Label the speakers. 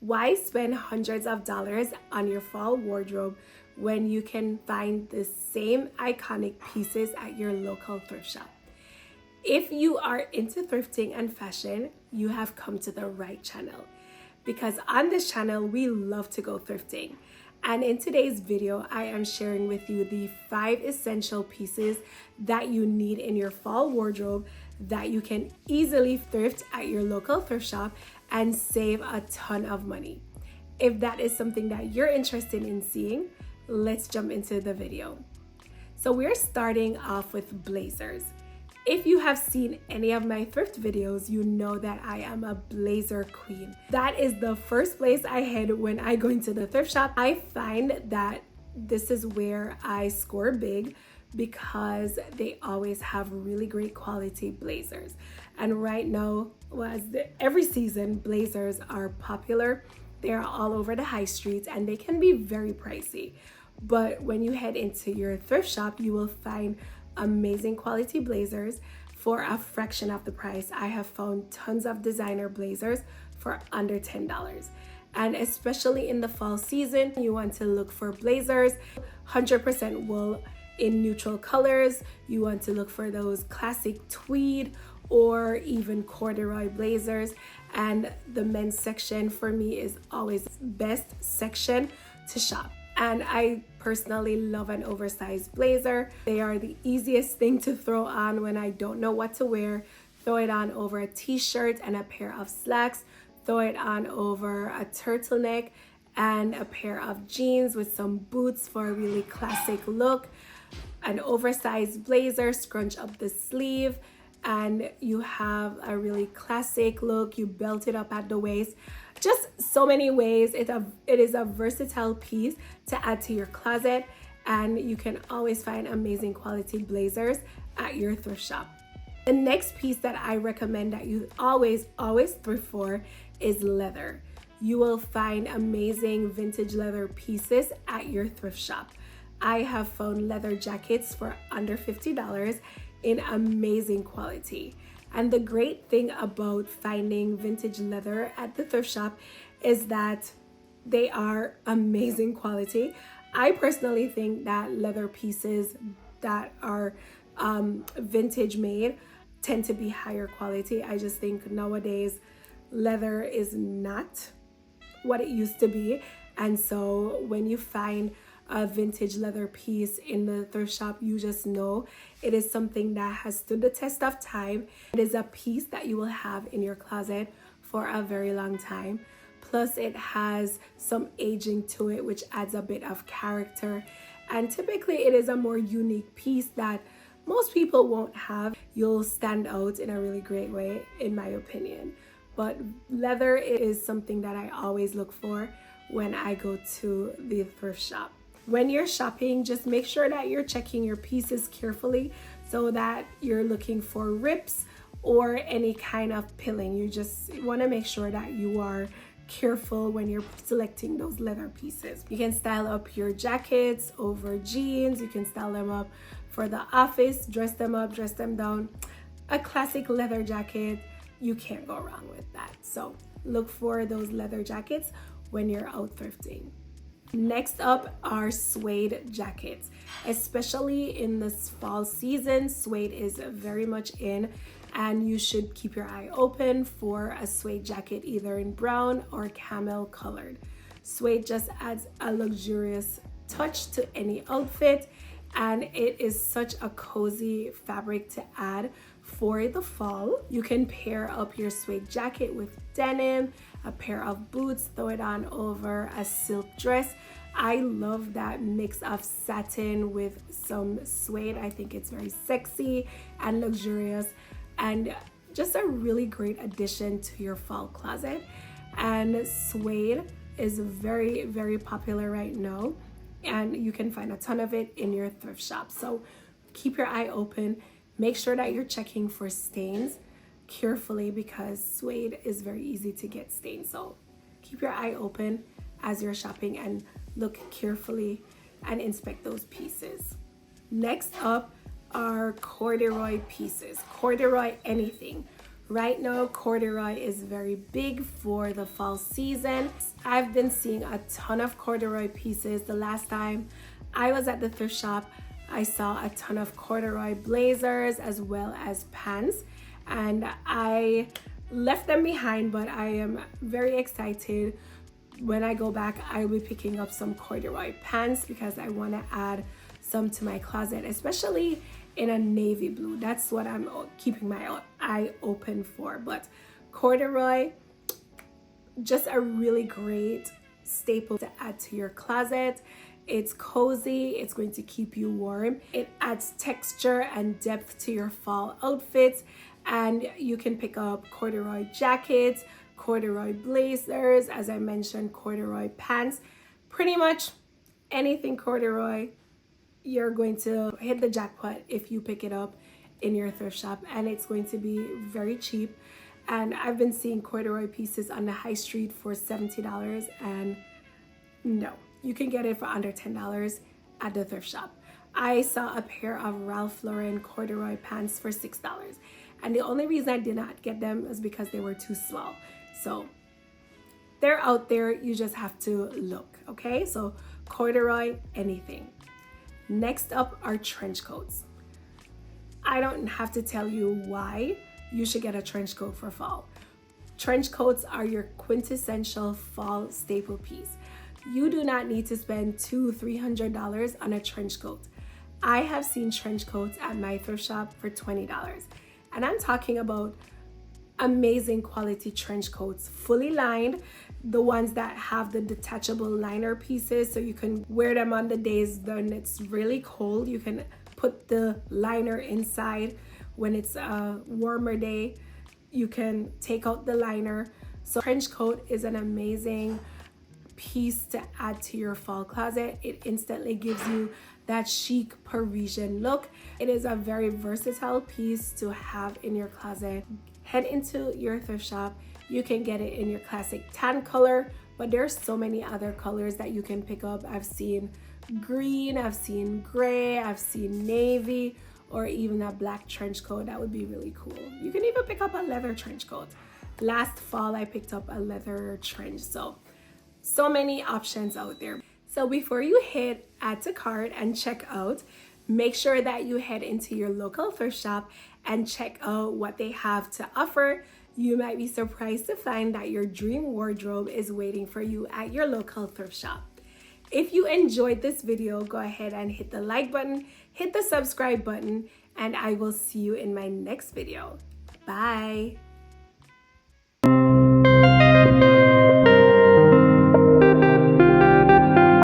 Speaker 1: Why spend hundreds of dollars on your fall wardrobe when you can find the same iconic pieces at your local thrift shop? If you are into thrifting and fashion, you have come to the right channel, because on this channel we love to go thrifting. And in today's video, I am sharing with you the 5 essential pieces that you need in your fall wardrobe that you can easily thrift at your local thrift shop and save a ton of money. If that is something that you're interested in seeing, let's jump into the video. So we're starting off with blazers. If you have seen any of my thrift videos, you know that I am a blazer queen. That is the first place I head when I go into the thrift shop. I find that this is where I score big because they always have really great quality blazers. And right now, every season, blazers are popular. They're all over the high streets and they can be very pricey. But when you head into your thrift shop, you will find amazing quality blazers for a fraction of the price. I have found tons of designer blazers for under $10. And especially in the fall season, you want to look for blazers 100% wool in neutral colors. You want to look for those classic tweed or even corduroy blazers. And the men's section for me is always the best section to shop. And I personally love an oversized blazer. They are the easiest thing to throw on when I don't know what to wear. Throw it on over a t-shirt and a pair of slacks. Throw it on over a turtleneck and a pair of jeans with some boots for a really classic look. An oversized blazer, scrunch up the sleeve, and you have a really classic look. You belt it up at the waist. Just so many ways. It is a versatile piece to add to your closet, and you can always find amazing quality blazers at your thrift shop. The next piece that I recommend that you always thrift for is leather. You will find amazing vintage leather pieces at your thrift shop. I have found leather jackets for under $50 in amazing quality. And the great thing about finding vintage leather at the thrift shop is that they are amazing quality. I personally think that leather pieces that are vintage made tend to be higher quality. I just think nowadays leather is not what it used to be. And so when you find a vintage leather piece in the thrift shop, you just know it is something that has stood the test of time. It is a piece that you will have in your closet for a very long time. Plus it has some aging to it, which adds a bit of character. And typically it is a more unique piece that most people won't have. You'll stand out in a really great way, in my opinion. But leather is something that I always look for when I go to the thrift shop. When you're shopping, just make sure that you're checking your pieces carefully so that you're looking for rips or any kind of pilling. You just want to make sure that you are careful when you're selecting those leather pieces. You can style up your jackets over jeans. You can style them up for the office, dress them up, dress them down. A classic leather jacket, you can't go wrong with that. So look for those leather jackets when you're out thrifting. Next up are suede jackets. Especially in this fall season, suede is very much in, and you should keep your eye open for a suede jacket either in brown or camel colored. Suede just adds a luxurious touch to any outfit, and it is such a cozy fabric to add for the fall. You can pair up your suede jacket with denim, a pair of boots, throw it on over a silk dress. I love that mix of satin with some suede. I think it's very sexy and luxurious and just a really great addition to your fall closet. And suede is very, very popular right now, and you can find a ton of it in your thrift shop. So keep your eye open. Make sure that you're checking for stains carefully because suede is very easy to get stained. So keep your eye open as you're shopping and look carefully and inspect those pieces. Next up are corduroy pieces. Corduroy anything. Right now, corduroy is very big for the fall season. I've been seeing a ton of corduroy pieces. The last time I was at the thrift shop, I saw a ton of corduroy blazers as well as pants, and I left them behind, but I am very excited. When I go back, I will be picking up some corduroy pants because I want to add some to my closet, especially in a navy blue. That's what I'm keeping my eye open for. But corduroy, just a really great staple to add to your closet. It's cozy, it's going to keep you warm. It adds texture and depth to your fall outfits, and you can pick up corduroy jackets, corduroy blazers, as I mentioned, corduroy pants, pretty much anything corduroy. You're going to hit the jackpot if you pick it up in your thrift shop, and it's going to be very cheap. And I've been seeing corduroy pieces on the high street for $70, and no, you can get it for under $10 at the thrift shop. I saw a pair of Ralph Lauren corduroy pants for $6, and the only reason I did not get them is because they were too small. So they're out there, you just have to look, okay? So corduroy, anything. Next up are trench coats. I don't have to tell you why you should get a trench coat for fall. Trench coats are your quintessential fall staple piece. You do not need to spend $200-300 on a trench coat. I have seen trench coats at my thrift shop for $20, and I'm talking about amazing quality trench coats, fully lined, the ones that have the detachable liner pieces so you can wear them on the days when it's really cold. You can put the liner inside. When it's a warmer day, you can take out the liner. So trench coat is an amazing piece to add to your fall closet. It instantly gives you that chic Parisian look. It is a very versatile piece to have in your closet. Head into your thrift shop. You can get it in your classic tan color, but there's so many other colors that you can pick up. I've seen green, I've seen gray, I've seen navy, or even a black trench coat. That would be really cool. You can even pick up a leather trench coat. Last fall, I picked up a leather trench. So many options out there. So before you hit add to cart and check out, make sure that you head into your local thrift shop and check out what they have to offer. You might be surprised to find that your dream wardrobe is waiting for you at your local thrift shop. If you enjoyed this video, go ahead and hit the like button, hit the subscribe button, and I will see you in my next video. Bye.